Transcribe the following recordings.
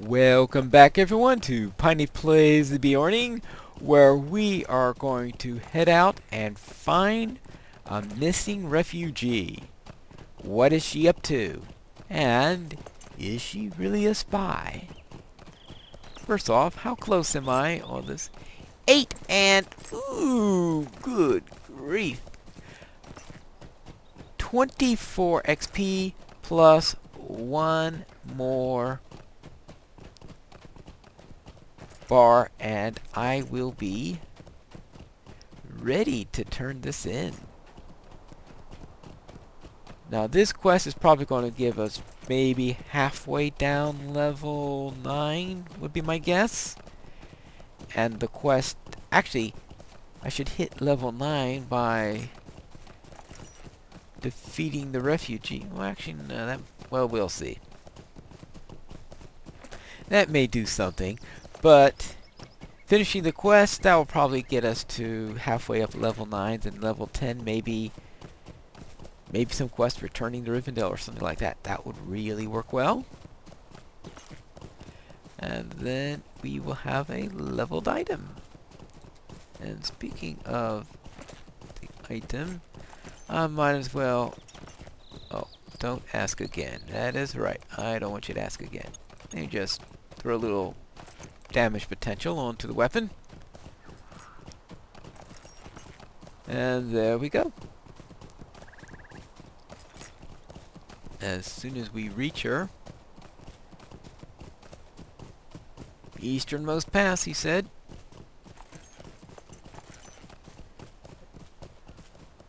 Welcome back everyone to Pineleaf Plays the Beorning, where we are going to head out and find a missing refugee. What is she up to? And is she really a spy? First off, how close am I on this? 8 and... Ooh, good grief. 24 XP plus one more bar and I will be ready to turn this in. Now this quest is probably going to give us maybe halfway down level 9 would be my guess. And the quest, actually I should hit level 9 by defeating the refugee. Well actually no, that, well we'll see. That may do something. But finishing the quest, that will probably get us to halfway up level 9, and level 10 maybe some quest returning to Rivendell or something like that. That would really work well. And then we will have a leveled item. And speaking of the item, I might as well... Oh, don't ask again. That is right. I don't want you to ask again. Let me just throw a little damage potential onto the weapon. And there we go. As soon as we reach her. Easternmost pass, he said.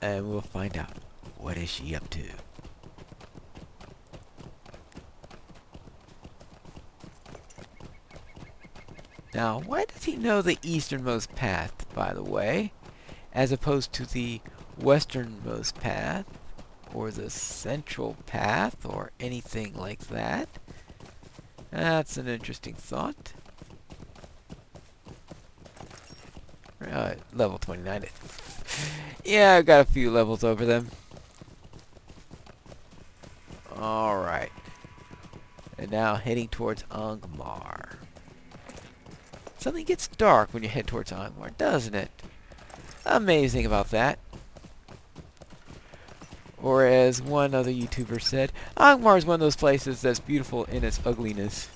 And we'll find out. What is she up to? Now, why does he know the easternmost path, by the way, as opposed to the westernmost path, or the central path, or anything like that? That's an interesting thought. Level 29. Yeah, I've got a few levels over them. Alright. And now heading towards Angmar. Something gets dark when you head towards Angmar, doesn't it? Amazing about that. Or as one other YouTuber said, Angmar is one of those places that's beautiful in its ugliness.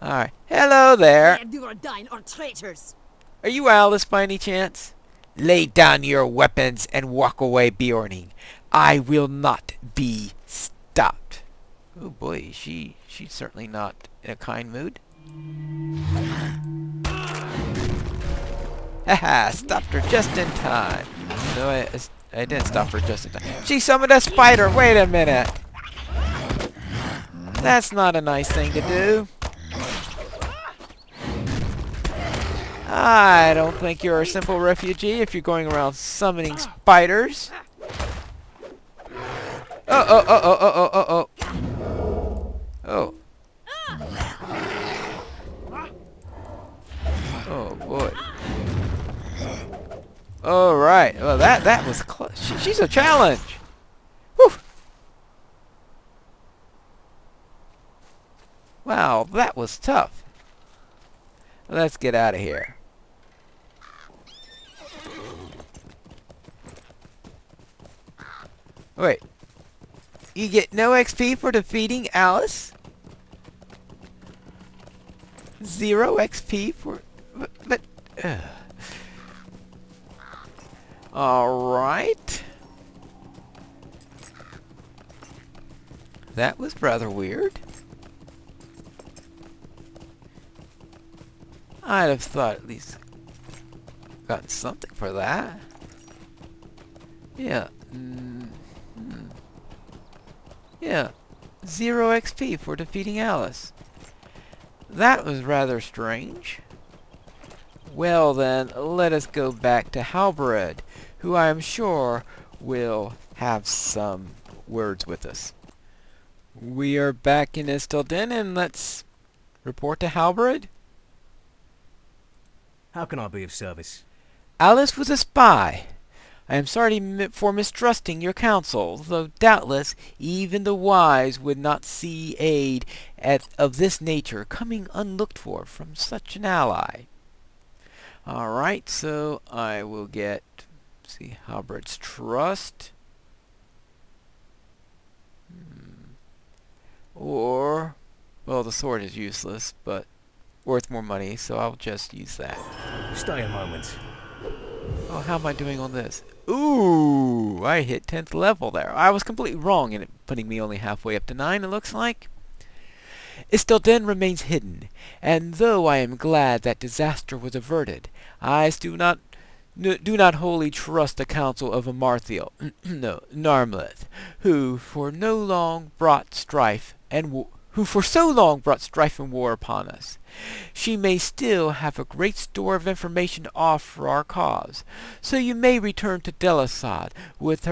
Alright. Hello there! Duradine are traitors! Are you Alice by any chance? Lay down your weapons and walk away, Beorning. I will not be stopped. Oh boy, she's certainly not in a kind mood. Haha, stopped her just in time. No, I didn't stop her just in time. She summoned a spider! Wait a minute! That's not a nice thing to do. I don't think you're a simple refugee if you're going around summoning spiders. Oh. Oh. Oh boy. Alright. Well that was close. She's a challenge. Whew. Wow, that was tough. Let's get out of here. Wait. You get no XP for defeating Alice? 0 XP for... But... Alright. That was rather weird. I'd have thought at least gotten something for that. Yeah. Yeah. 0 XP for defeating Alice. That was rather strange. Well then, let us go back to Halbered, who I am sure will have some words with us. We are back in Istelden, and let's report to Halbered. How can I be of service? Alice was a spy. I am sorry for mistrusting your counsel, though doubtless even the wise would not see aid of this nature coming unlooked for from such an ally. Alright, so I will get, see, Halberd's Trust. Or, well, the sword is useless, but worth more money, so I'll just use that. Stay a moment. Oh, how am I doing on this? Ooh, I hit 10th level there. I was completely wrong in it putting me only halfway up to 9, it looks like. It still then remains hidden, and though I am glad that disaster was averted, I do not wholly trust the counsel of Amarthiel, no, Narmeleth, who for so long brought strife and war upon us. She may still have a great store of information to offer our cause, so you may return to Delisad with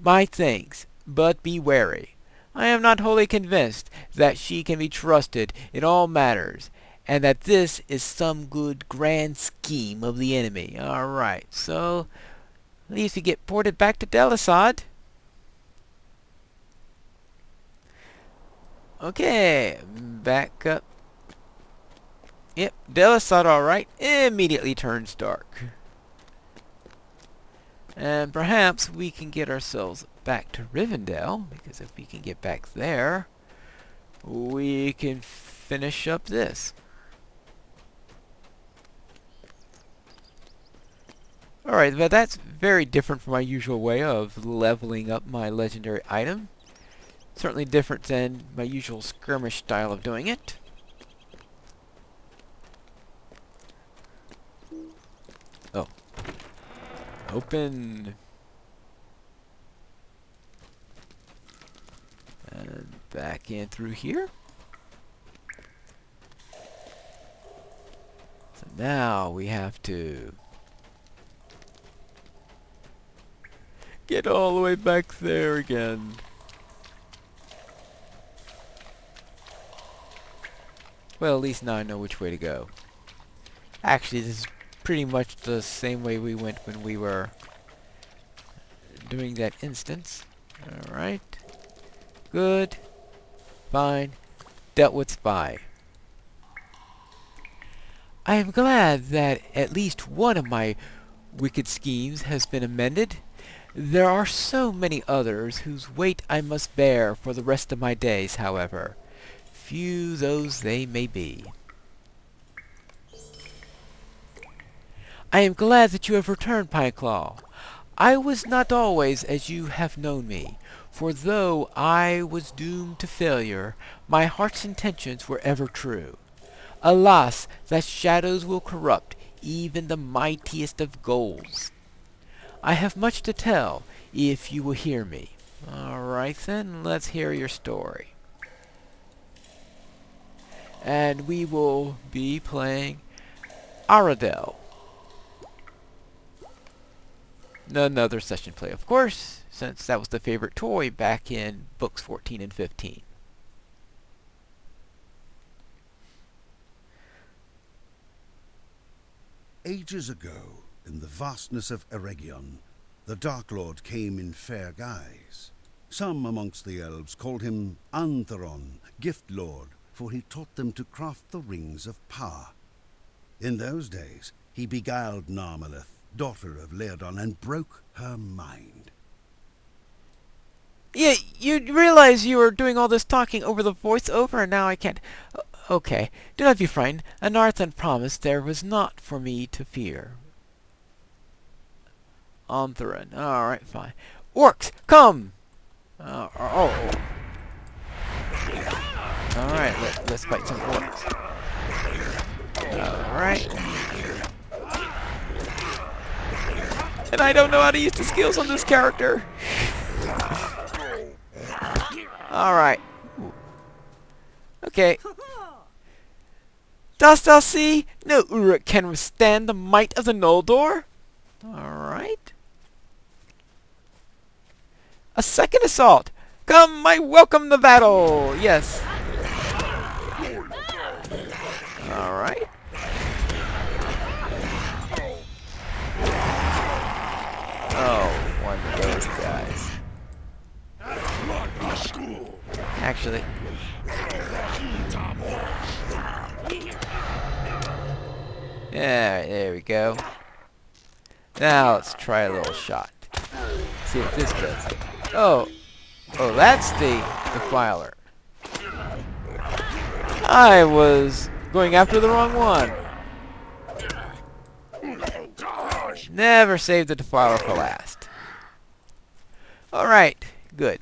my thanks, but be wary. I am not wholly convinced that she can be trusted in all matters, and that this is some good grand scheme of the enemy. Alright, so at least we get ported back to Delisad. Okay, back up. Yep, Delisad, alright, immediately turns dark. And perhaps we can get ourselves back to Rivendell, because if we can get back there, we can finish up this. Alright, but that's very different from my usual way of leveling up my legendary item. Certainly different than my usual skirmish style of doing it. Oh. Open. And back in through here. So now we have to get all the way back there again. Well, at least now I know which way to go. Actually, this is pretty much the same way we went when we were doing that instance. Alright. Good. Fine. Dealt with spy. I am glad that at least one of my wicked schemes has been amended. There are so many others whose weight I must bear for the rest of my days, however. Few those they may be. I am glad that you have returned, Pineclaw. I was not always as you have known me, for though I was doomed to failure, my heart's intentions were ever true. Alas, that shadows will corrupt even the mightiest of goals. I have much to tell, if you will hear me. Alright then, let's hear your story. And we will be playing Aradel. Another session play, of course, since that was the favorite toy back in books 14 and 15. Ages ago, in the vastness of Eregion, the Dark Lord came in fair guise. Some amongst the elves called him Antheron, Gift Lord, for he taught them to craft the rings of power. In those days, he beguiled Narmeleth, daughter of Leodon, and broke her mind. Yeah, you realize you were doing all this talking over the voiceover, and now I can't... Okay, do not be frightened. Anarthan promised there was naught for me to fear. Antheron. Alright, fine. Orcs, come! Alright, let's fight some orcs. Alright. And I don't know how to use the skills on this character. Alright. Okay. Dost thou see? No Uruk can withstand the might of the Noldor. Alright. A second assault. Come, I welcome the battle. Yes. Alright. Oh. Actually. Yeah, there we go. Now let's try a little shot. See what this does. Oh, that's the defiler. I was going after the wrong one. Never save the defiler for last. Alright, good.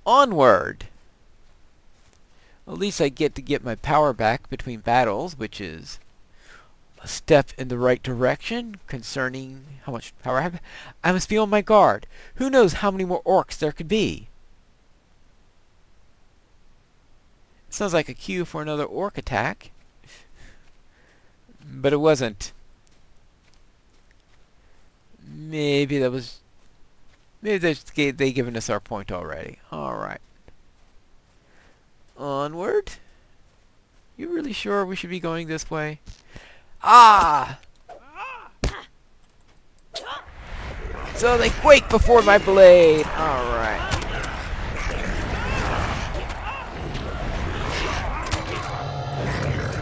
Onward. At least I get to get my power back between battles, which is a step in the right direction concerning how much power I have. I must be on my guard. Who knows how many more orcs there could be? Sounds like a cue for another orc attack. But it wasn't. Maybe that was... Maybe they given us our point already. Alright. Onward? You really sure we should be going this way? Ah! So they quake before my blade! Alright.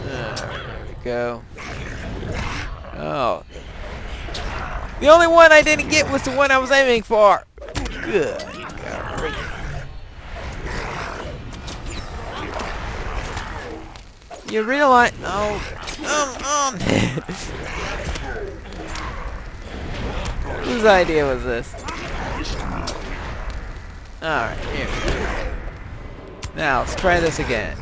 There we go. Oh. The only one I didn't get was the one I was aiming for! Good. Golly. You realize... Oh. Whose idea was this? Alright, here we go. Now, let's try this again.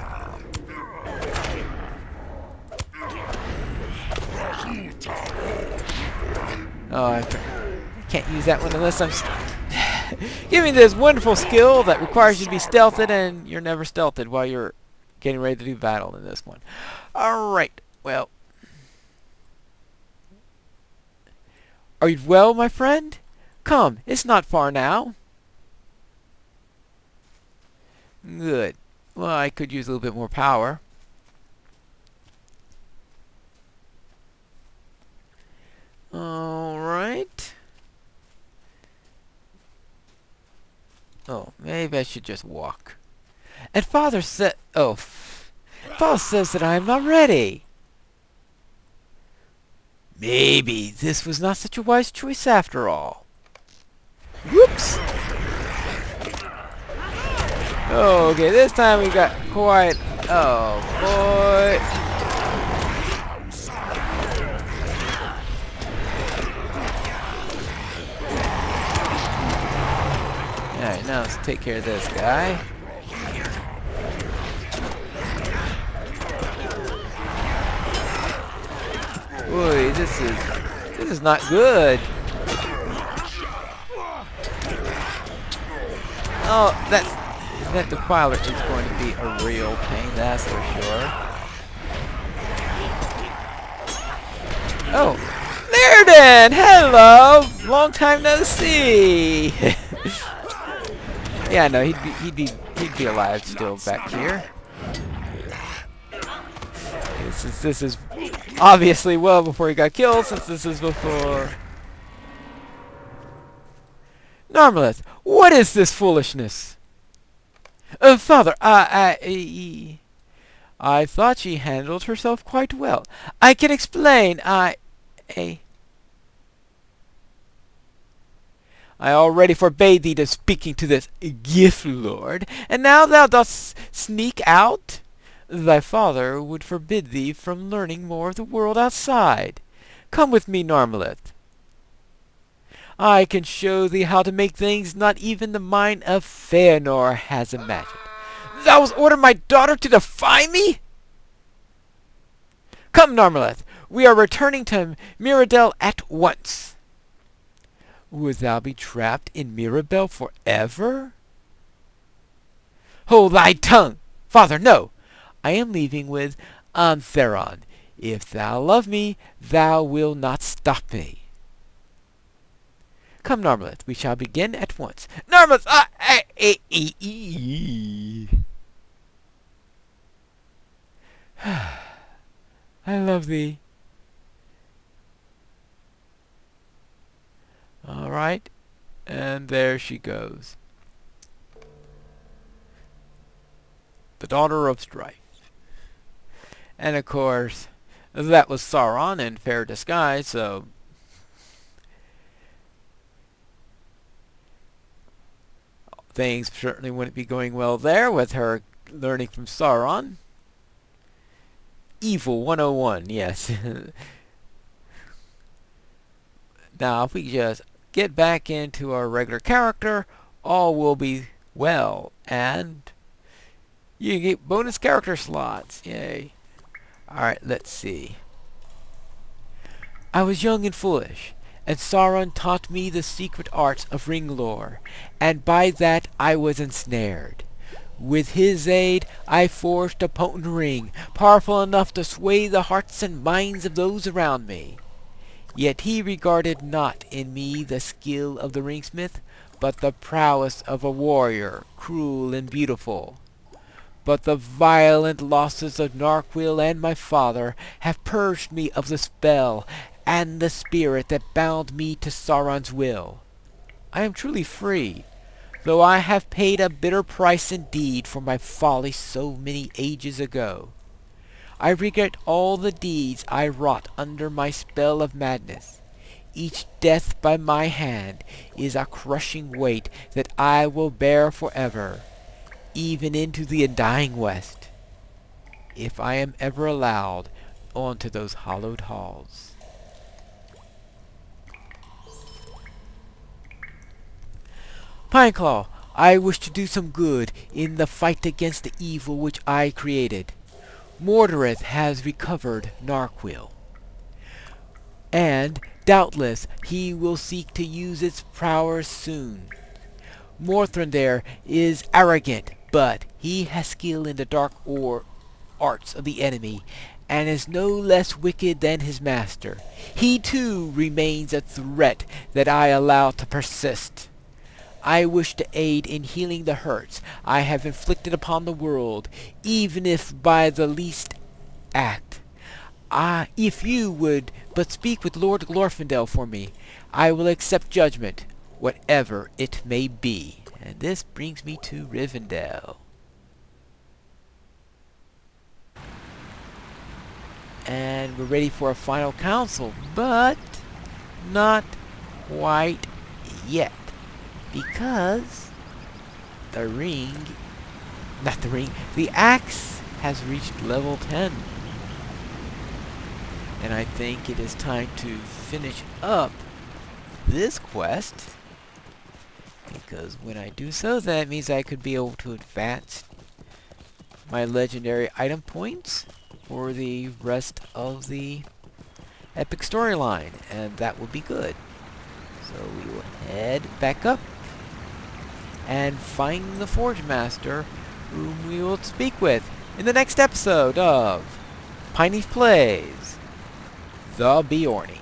Oh, I can't use that one unless I'm... giving this wonderful skill that requires you to be stealthed, and you're never stealthed while you're getting ready to do battle in this one. Alright, well... Are you well, my friend? Come, it's not far now. Good. Well, I could use a little bit more power. Alright. Oh, maybe I should just walk. And Father said... Oh. Father says that I am not ready. Maybe this was not such a wise choice after all. Whoops! Okay, this time we got quite... Oh, boy. Alright, now let's take care of this guy. Boy, this is not good. Oh, that defiler is going to be a real pain, that's for sure. Oh, Lairden! Hello! Long time no see. Yeah, no, he'd be alive still back here. This is obviously well before he got killed, since this is before... Narmeleth, what is this foolishness? Father, I thought she handled herself quite well. I can explain. I already forbade thee to speaking to this gift lord, and now thou dost sneak out? Thy father would forbid thee from learning more of the world outside. Come with me, Narmeleth. I can show thee how to make things not even the mind of Feanor has imagined. Thou hast ordered my daughter to defy me? Come, Narmeleth, we are returning to Mirabel at once. Would thou be trapped in Mirabel forever? Hold thy tongue! Father, no! I am leaving with Antheron. If thou love me, thou wilt not stop me. Come, Narmeleth, we shall begin at once. Narmeleth! I love thee. Alright. And there she goes. The daughter of Strife. And of course, that was Sauron in fair disguise, so things certainly wouldn't be going well there with her learning from Sauron. Evil 101, yes. Now, if we just get back into our regular character, all will be well. And you get bonus character slots. Yay. Alright, let's see. I was young and foolish, and Sauron taught me the secret arts of ring lore, and by that I was ensnared. With his aid, I forged a potent ring, powerful enough to sway the hearts and minds of those around me. Yet he regarded not in me the skill of the ringsmith, but the prowess of a warrior, cruel and beautiful. But the violent losses of Narquil and my father have purged me of the spell and the spirit that bound me to Sauron's will. I am truly free, though I have paid a bitter price indeed for my folly so many ages ago. I regret all the deeds I wrought under my spell of madness. Each death by my hand is a crushing weight that I will bear forever, even into the undying west, if I am ever allowed onto those hallowed halls. Pineclaw, I wish to do some good in the fight against the evil which I created. Mordorith has recovered Narquil, and doubtless he will seek to use its prowess soon. Morthrandir is arrogant, but he has skill in the dark arts of the enemy, and is no less wicked than his master. He too remains a threat that I allow to persist. I wish to aid in healing the hurts I have inflicted upon the world, even if by the least act. If you would but speak with Lord Glorfindel for me, I will accept judgment, whatever it may be. And this brings me to Rivendell. And we're ready for a final council, but not quite yet. Because the axe has reached level 10. And I think it is time to finish up this quest. Because when I do so, that means I could be able to advance my legendary item points for the rest of the epic storyline. And that would be good. So we will head back up and find the Forge Master, whom we will speak with in the next episode of Pineleaf Plays the Beorning.